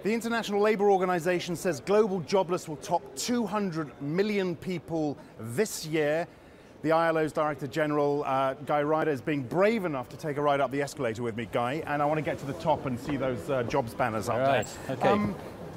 The International Labour Organization says global jobless will top 200 million people this year. The ILO's Director General, Guy Ryder, is being brave enough to take a ride up the escalator with me, Guy, and I want to get to the top and see those jobs banners up there. Okay.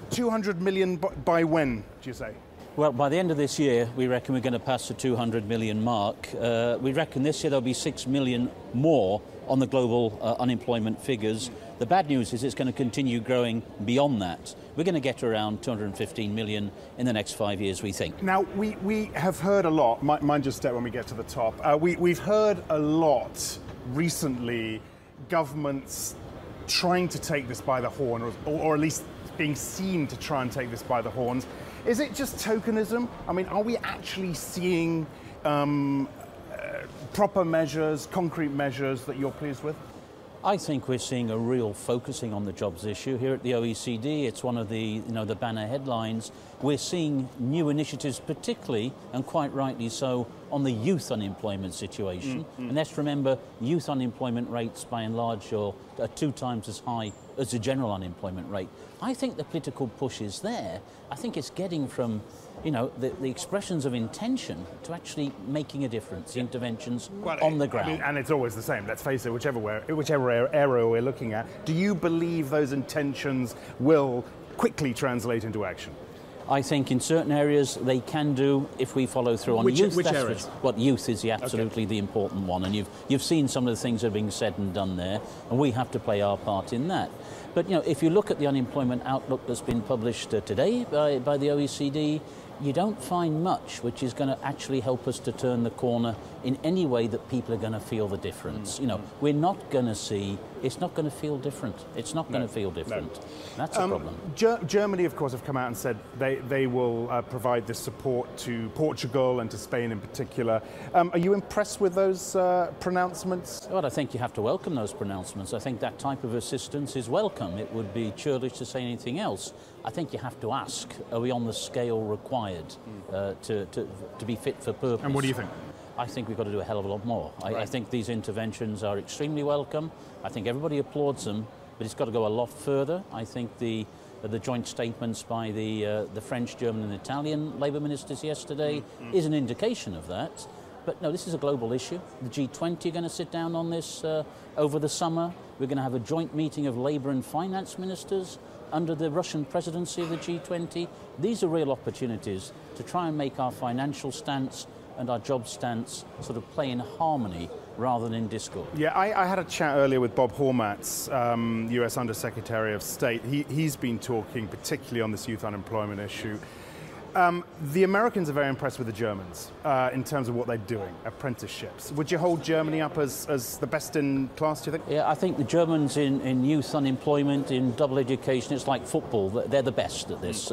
200 million by when, do you say? Well, by the end of this year, we reckon we're going to pass the 200 million mark. We reckon this year there'll be 6 million more on the global unemployment figures. The bad news is it's going to continue growing beyond that. We're going to get around 215 million in the next 5 years, we think. Now, we have heard a lot, mind just step when we get to the top, we've heard a lot recently, governments trying to take this by the horn, or at least being seen to try and take this by the horns. Is it just tokenism? I mean, are we actually seeing proper measures, concrete measures that you're pleased with? I think we're seeing a real focusing on the jobs issue here at the OECD. It's one of the, the banner headlines. We're seeing new initiatives, particularly, and quite rightly so, on the youth unemployment situation. And let's remember, youth unemployment rates, by and large, are 2 times as high as the general unemployment rate. I think the political push is there. I think it's getting from, the expressions of intention to actually making a difference, the interventions on the ground. And it's always the same, let's face it, whichever area we're looking at. Do you believe those intentions will quickly translate into action? I think in certain areas they can do if we follow through on youth. Which areas? What youth is absolutely the important one, and you've seen some of the things that are being said and done there, and we have to play our part in that. But if you look at the unemployment outlook that's been published today by the OECD, you don't find much which is going to actually help us to turn the corner in any way that people are going to feel the difference. We're not going to see, it's not going to feel different. It's not going to feel different. No. That's a problem. Germany, of course, have come out and said they will provide this support to Portugal and to Spain in particular. Are you impressed with those pronouncements? Well, I think you have to welcome those pronouncements. I think that type of assistance is welcome. It would be churlish to say anything else. I think you have to ask, are we on the scale required to be fit for purpose? And what do you think? I think we've got to do a hell of a lot more. I think these interventions are extremely welcome. I think everybody applauds them, but it's got to go a lot further. I think the joint statements by the French, German and Italian Labour ministers yesterday is an indication of that. But no, this is a global issue. The G20 are going to sit down on this over the summer. We're going to have a joint meeting of Labour and Finance ministers under the Russian presidency of the G20. These are real opportunities to try and make our financial stance and our job stance sort of play in harmony rather than in discord. Yeah, I had a chat earlier with Bob Hormats, US Undersecretary of State. He's been talking particularly on this youth unemployment issue. The Americans are very impressed with the Germans in terms of what they're doing, apprenticeships. Would you hold Germany up as the best in class, do you think? Yeah, I think the Germans in youth unemployment, in double education, it's like football. They're the best at this.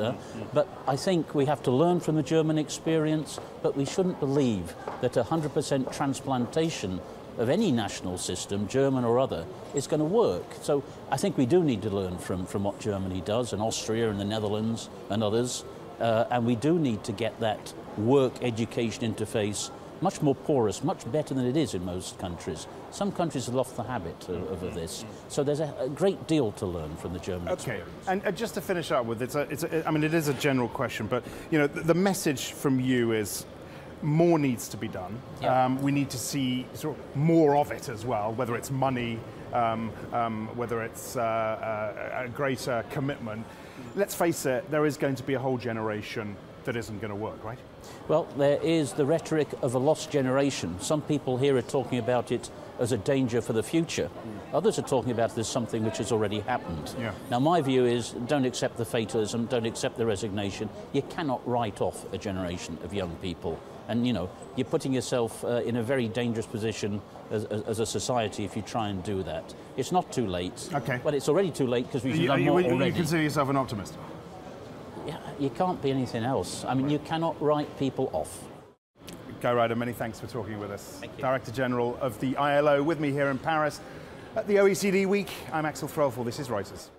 But I think we have to learn from the German experience, but we shouldn't believe that 100% transplantation of any national system, German or other, is going to work. So I think we do need to learn from what Germany does, and Austria and the Netherlands and others. And we do need to get that work-education interface much more porous, much better than it is in most countries. Some countries have lost the habit of this. So there's a great deal to learn from the German experience. And just to finish up with, I mean, it is a general question, but the message from you is more needs to be done. Yep. We need to see sort of more of it as well, whether it's money, whether it's a greater commitment. Let's face it, there is going to be a whole generation that isn't going to work, right? Well, there is the rhetoric of a lost generation. Some people here are talking about it as a danger for the future. Others are talking about it as something which has already happened. Yeah. Now, my view is don't accept the fatalism, don't accept the resignation. You cannot write off a generation of young people. And, you're putting yourself in a very dangerous position as a society if you try and do that. It's not too late. Okay. But it's already too late because we've done more already. You consider yourself an optimist? Yeah, you can't be anything else. I mean, you cannot write people off. Guy Ryder, many thanks for talking with us. Thank you. Director General of the ILO, with me here in Paris at the OECD Week. I'm Axel Threlfall. This is Reuters.